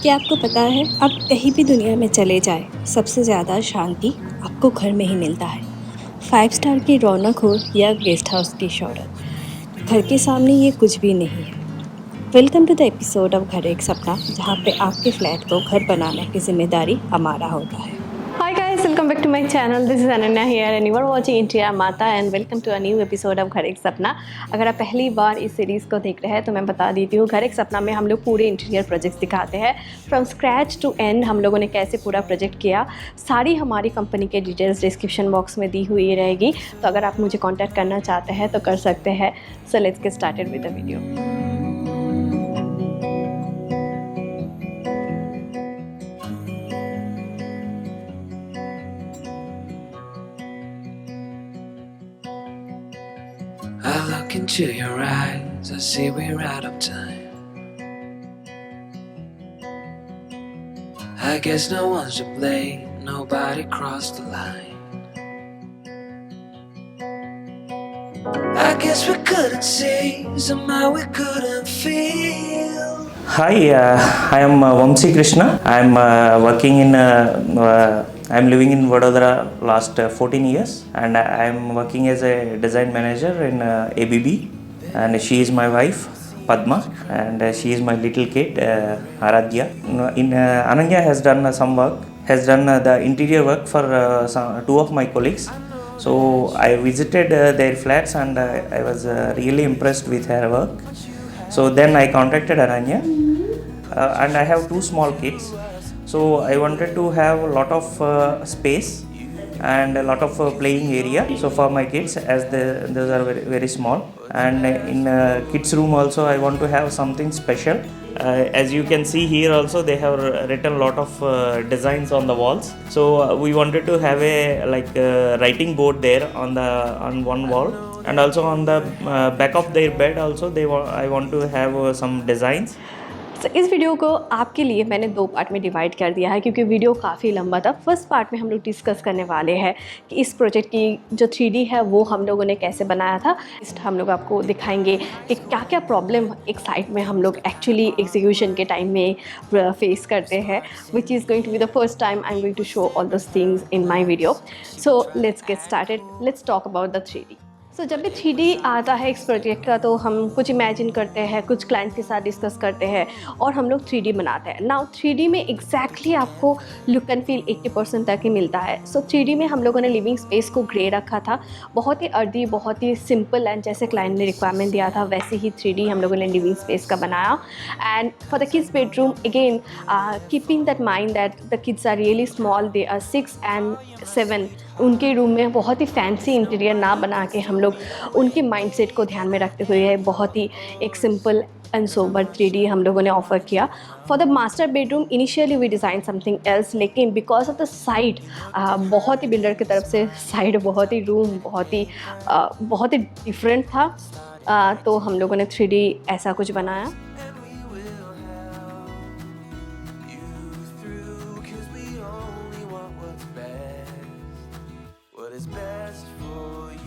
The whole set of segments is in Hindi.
क्या आपको पता है, आप कहीं भी दुनिया में चले जाएं, सबसे ज़्यादा शांति आपको घर में ही मिलता है। 5 स्टार की रौनक हो या गेस्ट हाउस की शौहरत, घर के सामने ये कुछ भी नहीं है। Welcome to the episode of Ghar Ek सपना, जहाँ पे आपके फ्लैट को घर बनाने की जिम्मेदारी हमारा होता है। Hi guys, welcome back to my channel. This is Ananya here and you are watching India Mata and welcome to a new episode of घर एक सपना। अगर आप पहली बार इस सीरीज़ को देख रहे हैं तो मैं बता देती हूँ, घर एक सपना में हम लोग पूरे इंटीरियर प्रोजेक्ट्स दिखाते हैं फ्रॉम स्क्रैच टू एंड। हम लोगों ने कैसे पूरा प्रोजेक्ट किया, सारी हमारी कंपनी के डिटेल्स डिस्क्रिप्शन बॉक्स में दी हुई रहेगी। तो अगर आप मुझे कॉन्टैक्ट करना चाहते हैं तो कर सकते हैं। सो let's get started with the video. I look into your eyes, I see we're out of time. I guess no one's to blame, nobody crossed the line. I guess we couldn't see, somehow we couldn't feel. Hi, I am Vamsi Krishna. I am working in. I am living in Vadodara last 14 years, and I am working as a design manager in ABB. And she is my wife, Padma, and she is my little kid, Aradhya. Ananya has done some work. Has done the interior work for two of my colleagues. So I visited their flats, and I was really impressed with her work. So then I contacted Ananya, and I have two small kids. So I wanted to have a lot of space and a lot of playing area. So for my kids, as those are very, very small, and in kids room also I want to have something special. As you can see here also, they have written a lot of designs on the walls. So we wanted to have a writing board there on one wall, and also on the back of their bed also I want to have some designs. तो इस वीडियो को आपके लिए मैंने दो पार्ट में डिवाइड कर दिया है क्योंकि वीडियो काफ़ी लंबा था। फर्स्ट पार्ट में हम लोग डिस्कस करने वाले हैं कि इस प्रोजेक्ट की जो 3D है वो हम लोगों ने कैसे बनाया था। हम लोग आपको दिखाएंगे कि क्या क्या प्रॉब्लम एक साइट में हम लोग एक्चुअली एग्जीक्यूशन के टाइम में फेस करते हैं, which is going to be the first time I am going to show all those things in my video. So let's get started, let's talk about the 3D। सो जब भी 3D आता है इस प्रोजेक्ट का तो हम कुछ इमेजिन करते हैं, कुछ क्लाइंट्स के साथ डिस्कस करते हैं और हम लोग 3D बनाते हैं। नाउ 3D में एग्जैक्टली आपको लुक एंड फील 80% तक ही मिलता है। सो 3D में हम लोगों ने लिविंग स्पेस को ग्रे रखा था, बहुत ही अर्दी, बहुत ही सिंपल, एंड जैसे क्लाइंट ने रिक्वायरमेंट दिया था वैसे ही 3D हम लोगों ने लिविंग स्पेस का बनाया। And for the kids bedroom again keeping that mind that the kids are really small, they are 6 and 7, उनके रूम में बहुत ही फैंसी इंटीरियर ना बना के हम लोग उनके माइंडसेट को ध्यान में रखते हुए बहुत ही एक सिंपल एंड सोबर 3D हम लोगों ने ऑफ़र किया। For the master bedroom initially we design something else, लेकिन बिकॉज ऑफ द साइट बहुत ही बिल्डर की तरफ से साइट बहुत ही रूम बहुत ही डिफरेंट था, तो हम लोगों ने 3D ऐसा कुछ बनाया। Is best for you.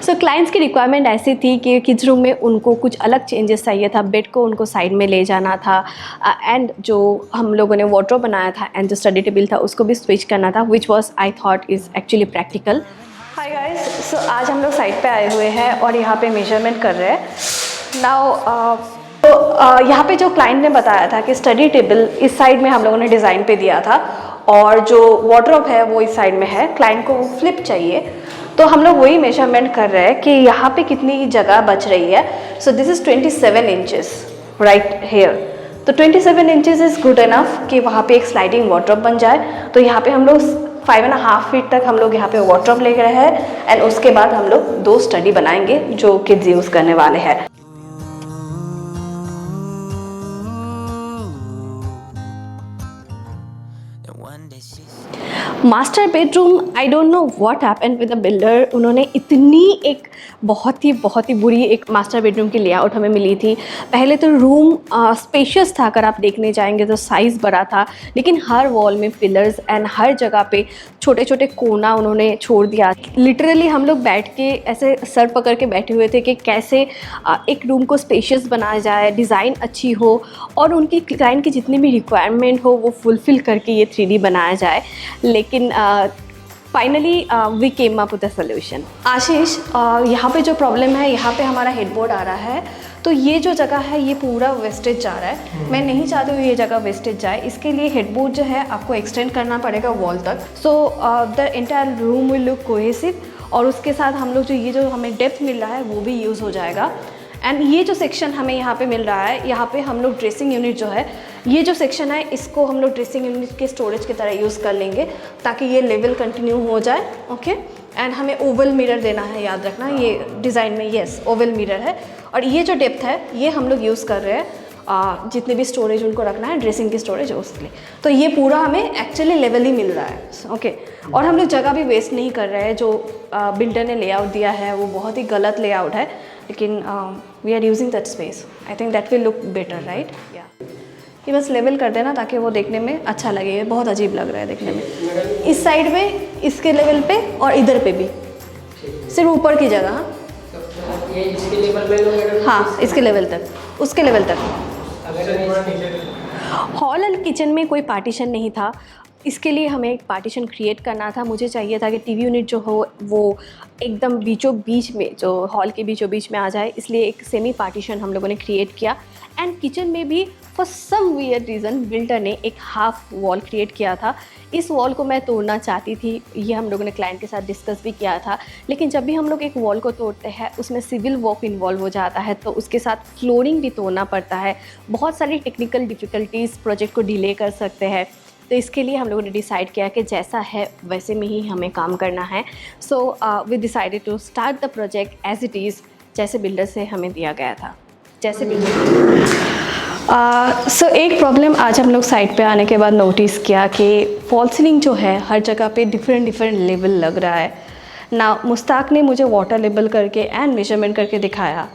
So clients की रिक्वायरमेंट ऐसी थी कि किड्स रूम में उनको कुछ अलग चेंजेस चाहिए था, बेड को उनको साइड में ले जाना था, एंड जो हम लोगों ने वार्डरोब बनाया था एंड जो स्टडी टेबल था उसको भी स्विच करना था, which was I thought is actually practical. Hi guys, so आज हम लोग साइट पे आए हुए हैं और यहाँ पे मेजरमेंट कर रहे हैं। नाउ यहाँ पे जो क्लाइंट ने बताया था कि स्टडी टेबल इस साइड में हम लोगों ने डिज़ाइन पे दिया था और जो वार्डरोब है वो इस साइड में है, क्लाइंट को वो फ्लिप चाहिए, तो हम लोग वही मेजरमेंट कर रहे हैं कि यहाँ पे कितनी जगह बच रही है। So this is 27 inches right here, तो 27 इंचेस इज़ गुड इनफ कि वहाँ पे एक स्लाइडिंग वार्डरोब बन जाए। तो यहाँ पे हम लोग 5.5 फीट तक हम लोग यहाँ पे वार्डरोब ले रहे हैं एंड उसके बाद हम लोग 2 स्टडी बनाएंगे जो किड्स यूज़ करने वाले हैं। Master bedroom, I don't know what happened with the builder. उन्होंने इतनी एक बहुत ही बुरी एक मास्टर बेडरूम की लेआउट हमें मिली थी। पहले तो रूम स्पेशियस था, अगर आप देखने जाएंगे तो साइज़ बड़ा था, लेकिन हर वॉल में पिलर्स एंड हर जगह पे छोटे छोटे कोना उन्होंने छोड़ दिया। लिटरली हम लोग बैठ के ऐसे सर पकड़ के बैठे हुए थे कि कैसे एक रूम को स्पेशियस बनाया जाए, डिज़ाइन अच्छी हो और उनकी क्लाइंट की जितनी भी रिक्वायरमेंट हो वो फुलफ़िल करके ये 3D बनाया जाए। लेकिन finally we came up with a solution. Ashish, यहाँ पे जो प्रॉब्लम है, यहाँ पे हमारा हेडबोर्ड आ रहा है, तो ये जो जगह है ये पूरा वेस्टेज जा रहा है। मैं नहीं चाहती हूँ ये जगह वेस्टेज जाए, इसके लिए हेडबोर्ड जो है आपको एक्सटेंड करना पड़ेगा वॉल तक, so the entire room will look cohesive. और उसके साथ हम लोग जो हमें डेप्थ मिल रहा है वो भी यूज़ हो जाएगा। एंड ये जो सेक्शन हमें यहाँ पे मिल रहा है, यहाँ पे हम लोग ड्रेसिंग यूनिट जो है, ये जो सेक्शन है इसको हम लोग ड्रेसिंग यूनिट के स्टोरेज की तरह यूज़ कर लेंगे ताकि ये लेवल कंटिन्यू हो जाए। ओके, एंड हमें ओवल मिरर देना है, याद रखना ये डिज़ाइन में, यस ओवल मिरर है। और ये जो डेप्थ है ये हम लोग यूज़ कर रहे हैं जितने भी स्टोरेज उनको रखना है, ड्रेसिंग की स्टोरेज उसके लिए। तो ये पूरा हमें एक्चुअली लेवल ही मिल रहा है। ओके, और हम लोग जगह भी वेस्ट नहीं कर रहे हैं। जो बिल्डर ने लेआउट दिया है वो बहुत ही गलत लेआउट है, लेकिन we are using that space. I think that will look better, right? या ये बस लेवल कर देना ताकि वो देखने में अच्छा लगे। ये बहुत अजीब लग रहा है देखने में। इस साइड में, इसके लेवल पे और इधर पे भी, सिर्फ ऊपर की जगह। ये इसके लेवल पे हाँ, इसके लेवल तक, उसके लेवल तक। हॉल और किचन में कोई पार्टीशन नहीं था, इसके लिए हमें एक पार्टीशन क्रिएट करना था। मुझे चाहिए था कि टीवी यूनिट जो हो वो एकदम बीचों बीच में, जो हॉल के बीचों बीच में आ जाए, इसलिए एक सेमी पार्टीशन हम लोगों ने क्रिएट किया। एंड किचन में भी for some weird reason builder ने एक हाफ वॉल क्रिएट किया था। इस वॉल को मैं तोड़ना चाहती थी, ये हम लोगों ने क्लाइंट के साथ डिस्कस भी किया था, लेकिन जब भी हम लोग एक वॉल को तोड़ते हैं उसमें सिविल वर्क इन्वॉल्व हो जाता है, तो उसके साथ फ्लोरिंग भी तोड़ना पड़ता है। बहुत सारी टेक्निकल डिफ़िकल्टीज़ प्रोजेक्ट को डिले कर सकते हैं। तो इसके लिए हम लोगों ने डिसाइड किया कि जैसा है वैसे में ही हमें काम करना है। So we decided to start the project as it is, जैसे बिल्डर से हमें दिया गया था, जैसे बिल्डर। सो एक प्रॉब्लम आज हम लोग साइट पे आने के बाद नोटिस किया कि फॉल सीलिंग जो है हर जगह पे डिफरेंट लेवल लग रहा है ना। मुश्ताक ने मुझे वाटर लेवल करके एंड मेजरमेंट करके दिखाया,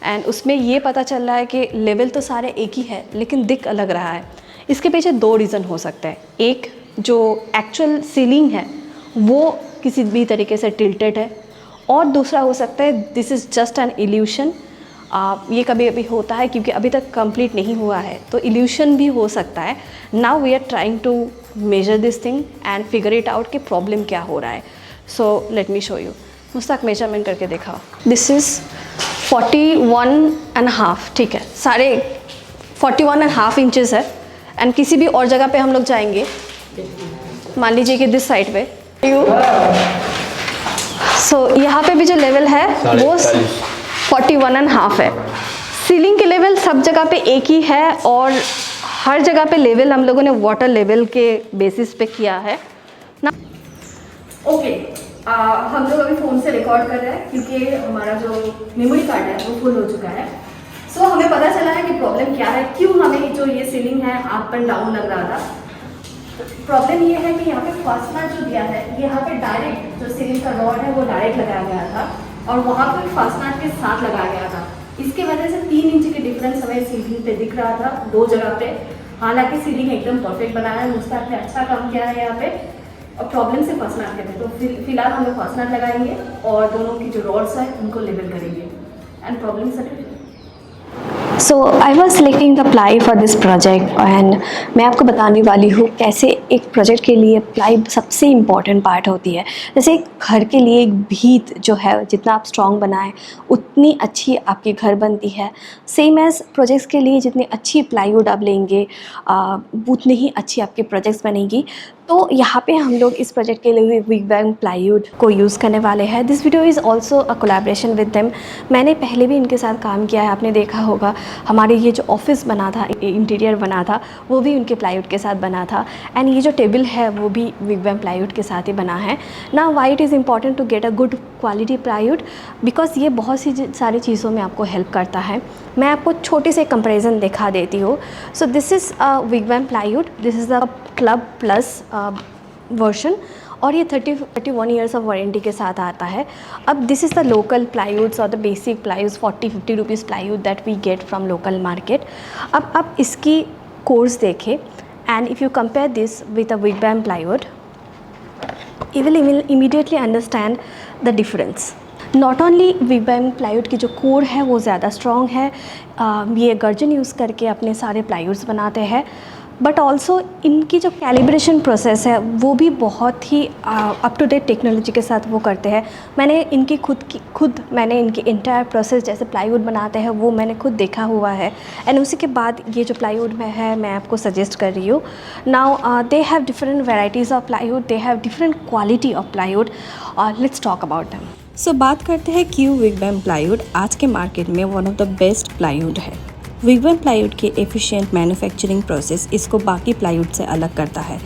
एंड उसमें ये पता चल रहा है कि लेवल तो सारे एक ही है लेकिन दिख अलग रहा है। इसके पीछे दो रीज़न हो सकते हैं। एक, जो एक्चुअल सीलिंग है वो किसी भी तरीके से टिल्टेड है, और दूसरा हो सकता है this is just an illusion. ये कभी कभी होता है क्योंकि अभी तक कंप्लीट नहीं हुआ है, तो इल्यूशन भी हो सकता है। Now we are trying to measure this thing and figure it out कि प्रॉब्लम क्या हो रहा है। सो लेट मी शो यू। मुश्ताक मेजरमेंट करके दिखाओ। दिस इज़ 41.5, ठीक है, सारे 41.5 इंचज़ है। एंड किसी भी और जगह पे हम लोग जाएंगे, मान लीजिए कि दिस साइड पे सो यहाँ पे भी जो लेवल है वो 41.5 है। सीलिंग के लेवल सब जगह पे एक ही है, और हर जगह पे लेवल हम लोगों ने वाटर लेवल के बेसिस पे किया है ना। ओके, हम लोग अभी फ़ोन से रिकॉर्ड कर रहे हैं क्योंकि हमारा जो मेमोरी कार्ड है वो फुल हो चुका है। सो हमें पता चला है कि प्रॉब्लम क्या है, क्यों हमें जो ये सीलिंग है अप एंड डाउन लग रहा था। प्रॉब्लम ये है कि यहाँ पे फास्टनर जो दिया है, यहाँ पे डायरेक्ट जो सीलिंग का रॉड है वो डायरेक्ट लगाया गया था और वहाँ पे फास्टनर के साथ लगाया गया था। इसके वजह से 3 इंच के डिफरेंस हमें सीलिंग पे दिख रहा था 2 जगह पे। हालांकि सीलिंग एकदम परफेक्ट बनाया है, मुश्ताक ने अच्छा काम किया है यहाँ पे, और प्रॉब्लम से फास्टनर के थे। तो फिलहाल हम लोग फास्टनर लगाएंगे और दोनों की जो रॉड्स हैं उनको लेवल करेंगे and problem settle. So I was selecting the ply for this project, and मैं आपको बताने वाली हूँ कैसे एक प्रोजेक्ट के लिए प्लाई सबसे इम्पॉर्टेंट पार्ट होती है। जैसे घर के लिए एक भीत जो है, जितना आप स्ट्रॉन्ग बनाएं उतनी अच्छी आपकी घर बनती है। सेम एज़ प्रोजेक्ट्स के लिए जितनी अच्छी प्लाईवुड आप लेंगे उतनी ही अच्छी आपकी प्रोजेक्ट्स बनेगी। तो यहाँ पे हम लोग इस प्रोजेक्ट के लिए विगबैंग प्लाईवुड को यूज़ करने वाले हैं। This video is also a collaboration with them. मैंने पहले भी इनके साथ काम किया है, आपने देखा होगा हमारे ये जो ऑफिस बना था, इंटीरियर बना था, वो भी उनके प्लाईवुड के साथ बना था। एंड ये जो टेबल है वो भी विगबैंग प्लाईवुड के साथ ही बना है ना। Why it is important to get a good quality plywood, because ये बहुत सी सारी चीज़ों में आपको हेल्प करता है। मैं आपको छोटे से कंपेरिजन दिखा देती हूँ। So this is Vigbang plywood, this is the club plus version और ये 31 ईयर्स ऑफ वारंटी के साथ आता है। अब this is the local plywoods और the basic plywoods 40-50 rupees plywood that we get from local market. अब आप इसकी कोर्स देखें and if you compare this with a Vigbam plywood, you will immediately understand the difference. Not only Vigbam plywood की जो कोर है वो ज़्यादा स्ट्रॉन्ग है, ये गर्जन यूज़ करके अपने सारे प्लाईवुड्स बनाते हैं, बट ऑल्सो इनकी जो कैलिब्रेशन प्रोसेस है वो भी बहुत ही अप टू डेट टेक्नोलॉजी के साथ वो करते हैं। मैंने इनकी मैंने इनकी इंटायर प्रोसेस जैसे प्लाईवुड बनाते हैं वो मैंने खुद देखा हुआ है एंड उसी के बाद ये जो प्लाईवुड में है मैं आपको सजेस्ट कर रही हूँ। Now they have different varieties of plywood, they have different quality of plywood. Let's talk about them. So बात करते हैं क्यों विगबैम प्लाईवुड आज के मार्केट में one of the best plywood है। विगबैम प्लाईवुड की एफिशिएंट मैन्युफैक्चरिंग प्रोसेस इसको बाकी प्लाईवुड से अलग करता है।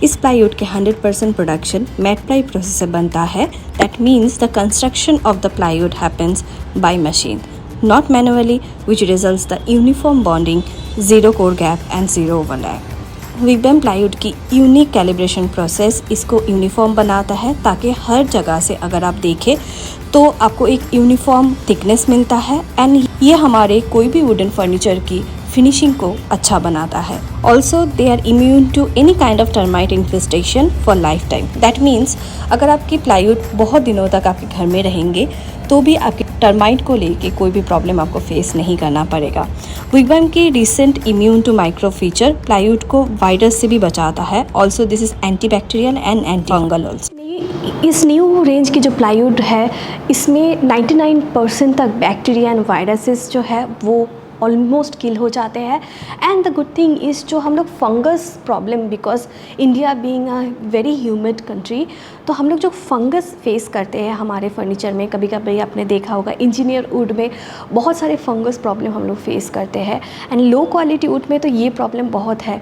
इस प्लाईवुड के 100% प्रोडक्शन मैट प्लाई प्रोसेस से बनता है। That means the construction of the plywood happens by machine, not manually, which results the uniform bonding, zero core gap and zero overlap. Vigbam plywood की यूनिक कैलिब्रेशन प्रोसेस इसको यूनिफॉर्म बनाता है ताकि हर जगह से अगर आप देखें तो आपको एक यूनिफॉर्म थिकनेस मिलता है एंड ये हमारे कोई भी वुडन फर्नीचर की फिनिशिंग को अच्छा बनाता है। Also they are immune to any kind of termite infestation for life time. That means अगर आपकी प्लाईवुड बहुत दिनों तक आपके घर में रहेंगे तो भी आपके टर्माइट को लेके कोई भी प्रॉब्लम आपको फेस नहीं करना पड़ेगा। विगबैम की recent immune to micro feature plywood को वायरस से भी बचाता है। Also this is anti bacterial and anti fungal also. इस न्यू रेंज की जो प्लाईवुड है इसमें 99% तक बैक्टीरिया एंड वायरसेस जो है वो ऑलमोस्ट किल हो जाते हैं। And the good thing is जो हम लोग fungus problem, because India being a very humid country, तो हम लोग जो फंगस फेस करते हैं हमारे फर्नीचर में, कभी कभी आपने देखा होगा इंजीनियर वुड में बहुत सारे फंगस प्रॉब्लम हम लोग फेस करते हैं एंड लो क्वालिटी वुड में तो ये प्रॉब्लम बहुत है।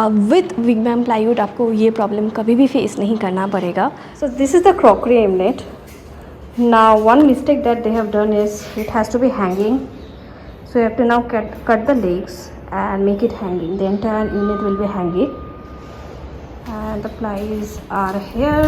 विद विगबैम प्लाईवुड आपको ये प्रॉब्लम कभी भी फेस नहीं करना पड़ेगा। So this is the crockery एमलेट। Now one mistake that they have done is it has to be hanging. So you have to now cut the legs and make it hanging. The entire unit will be hanging and the plies are here.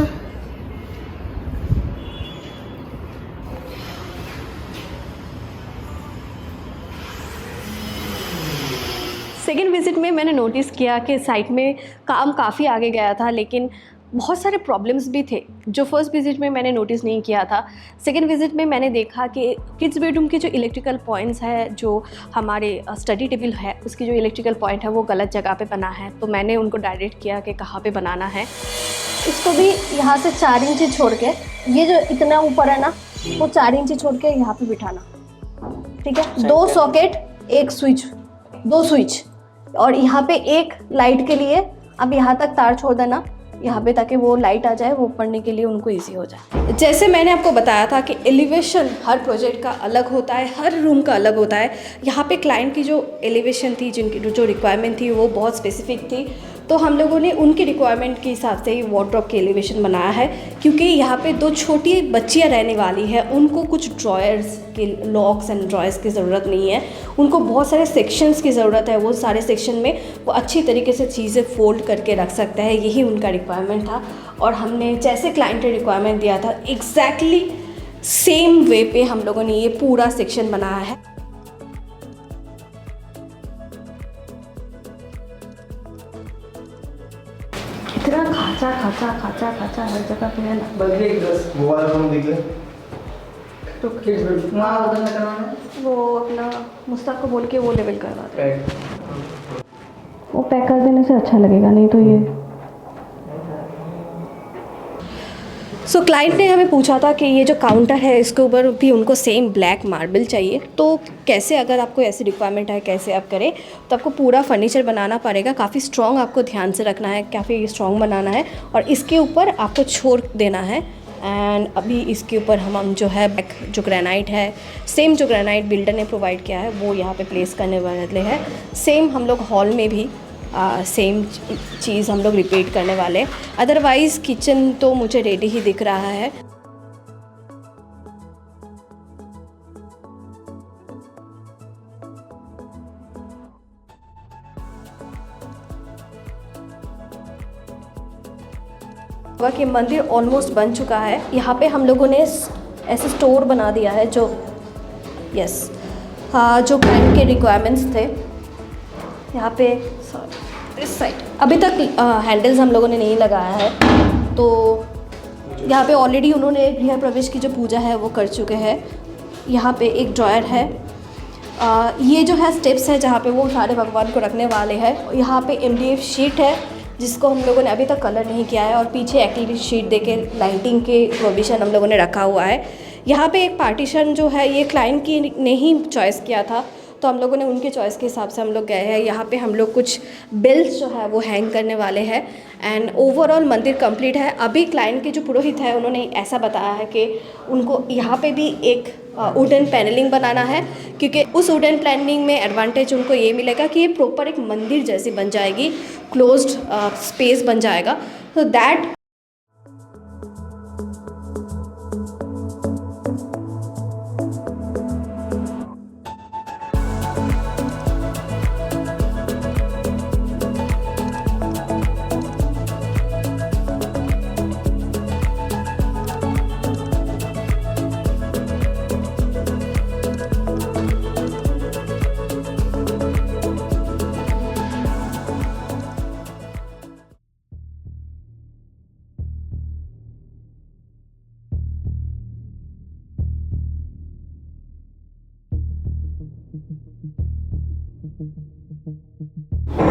Second visit में मैंने नोटिस किया कि साइट में काम काफ़ी आगे गया था लेकिन बहुत सारे प्रॉब्लम्स भी थे जो फर्स्ट विज़िट में मैंने नोटिस नहीं किया था। सेकेंड विज़िट में मैंने देखा कि किड्स बेडरूम के जो इलेक्ट्रिकल पॉइंट्स है, जो हमारे स्टडी टेबल है उसकी जो इलेक्ट्रिकल पॉइंट है वो गलत जगह पे बना है, तो मैंने उनको डायरेक्ट किया कि कहाँ पे बनाना है। इसको भी यहाँ से 4 इंची छोड़ के, ये जो इतना ऊपर है ना वो 4 इंची छोड़ के यहाँ पे बिठाना, ठीक है। 2 सॉकेट, 1 स्विच, 2 स्विच, और यहाँ पे एक लाइट के लिए अब यहाँ तक तार छोड़ देना यहाँ पे, ताकि वो लाइट आ जाए, वो पढ़ने के लिए उनको इजी हो जाए। जैसे मैंने आपको बताया था कि एलिवेशन हर प्रोजेक्ट का अलग होता है, हर रूम का अलग होता है। यहाँ पे क्लाइंट की जो एलिवेशन थी, जिनकी जो रिक्वायरमेंट थी वो बहुत स्पेसिफिक थी, तो हम लोगों ने उनकी रिक्वायरमेंट के हिसाब से ही वार्डरोब की एलिवेशन बनाया है। क्योंकि यहाँ पे 2 छोटी बच्चियाँ रहने वाली है, उनको कुछ ड्रॉयर्स के लॉक्स एंड ड्रॉयर्स की ज़रूरत नहीं है, उनको बहुत सारे सेक्शंस की ज़रूरत है। वो सारे सेक्शन में वो अच्छी तरीके से चीज़ें फोल्ड करके रख सकता है, यही उनका रिक्वायरमेंट था। और हमने जैसे क्लाइंट ने रिक्वायरमेंट दिया था एग्जैक्टली सेम वे पे हम लोगों ने ये पूरा सेक्शन बनाया है। इतना खाचा खाचा खाचा खाचा हर जगह पे है ना। बल्कि एक ड्रेस वो वाला रूम देख ले। तो किड्स बेडरूम वहाँ उधर में करवाना है। वो अपना मुस्ताक को बोल के वो लेवल करवा दे, राइट। वो पैक कर देने से अच्छा लगेगा, नहीं तो ये। सो क्लाइंट ने हमें पूछा था कि ये जो काउंटर है इसके ऊपर भी उनको सेम ब्लैक मार्बल चाहिए, तो कैसे, अगर आपको ऐसी रिक्वायरमेंट है कैसे आप करें, तो आपको पूरा फर्नीचर बनाना पड़ेगा। काफ़ी स्ट्रॉन्ग आपको ध्यान से रखना है, काफ़ी स्ट्रॉन्ग बनाना है और इसके ऊपर आपको छोड़ देना है। एंड अभी इसके ऊपर हम जो है बैक जो ग्रेनाइट है, सेम जो ग्रेनाइट बिल्डर ने प्रोवाइड किया है वो यहाँ पे प्लेस करने वाले हैं। सेम हम लोग हॉल में भी सेम चीज़ हम लोग रिपीट करने वाले। अदरवाइज़ किचन तो मुझे रेडी ही दिख रहा है। हुआ कि मंदिर ऑलमोस्ट बन चुका है। यहाँ पे हम लोगों ने ऐसे स्टोर बना दिया है जो हाँ जो क्लाइंट के रिक्वायरमेंट्स थे। यहाँ पे इस साइड अभी तक हैंडल्स हम लोगों ने नहीं लगाया है, तो यहाँ पे ऑलरेडी उन्होंने गृह प्रवेश की जो पूजा है वो कर चुके हैं। यहाँ पे एक ड्रॉयर है, ये जो है स्टेप्स है जहाँ पे वो सारे भगवान को रखने वाले हैं। यहाँ पे MDF शीट है जिसको हम लोगों ने अभी तक कलर नहीं किया है, और पीछे एक्रिलिक शीट देके लाइटिंग के प्रोविज़न हम लोगों ने रखा हुआ है। यहाँ पे एक पार्टीशन जो है ये क्लाइंट की ने ही चॉइस किया था, तो हम लोगों ने उनके चॉइस के हिसाब से हम लोग गए हैं। यहाँ पे हम लोग कुछ बिल्स जो है वो हैंग करने वाले हैं एंड ओवरऑल मंदिर कंप्लीट है। अभी क्लाइंट के जो पुरोहित है उन्होंने ऐसा बताया है कि उनको यहाँ पे भी एक वुडन पैनलिंग बनाना है, क्योंकि उस वुडन पैनलिंग में एडवांटेज उनको ये मिलेगा कि ये प्रॉपर एक मंदिर जैसी बन जाएगी, क्लोज्ड स्पेस बन जाएगा, तो that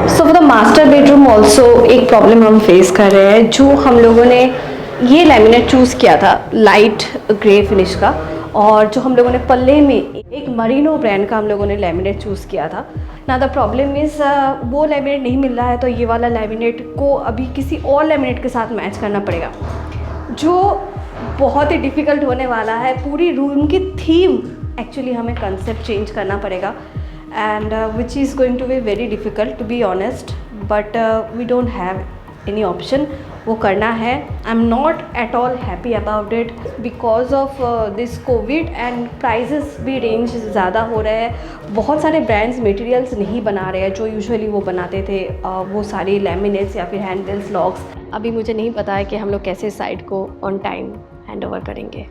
so for the master bedroom also एक प्रॉब्लम हम फेस कर रहे हैं। जो हम लोगों ने ये लैमिनेट चूज़ किया था लाइट ग्रे फिनिश का, और जो हम लोगों ने पल्ले में एक मरीनो ब्रांड का हम लोगों ने लैमिनेट चूज़ किया था ना। द प्रॉब्लम इज़ वो लैमिनेट नहीं मिल रहा है, तो ये वाला लैमिनेट को अभी किसी और लैमिनेट के साथ मैच करना पड़ेगा, जो बहुत ही डिफ़िकल्ट होने वाला है। पूरी रूम की थीम एक्चुअली हमें कंसेप्ट चेंज करना पड़ेगा, and which is going to be very difficult to be honest, but we don't have any option, वो करना है। I'm not at all happy about it because of this COVID and prices भी रेंज ज़्यादा हो रहे हैं। बहुत सारे ब्रांड्स मटेरियल्स नहीं बना रहे हैं जो यूजुअली वो बनाते थे, वो सारी लैमिनेट्स या फिर हैंडल्स लॉक्स। अभी मुझे नहीं पता है कि हम लोग कैसे साइट को ऑन टाइम हैंड ओवर करेंगे।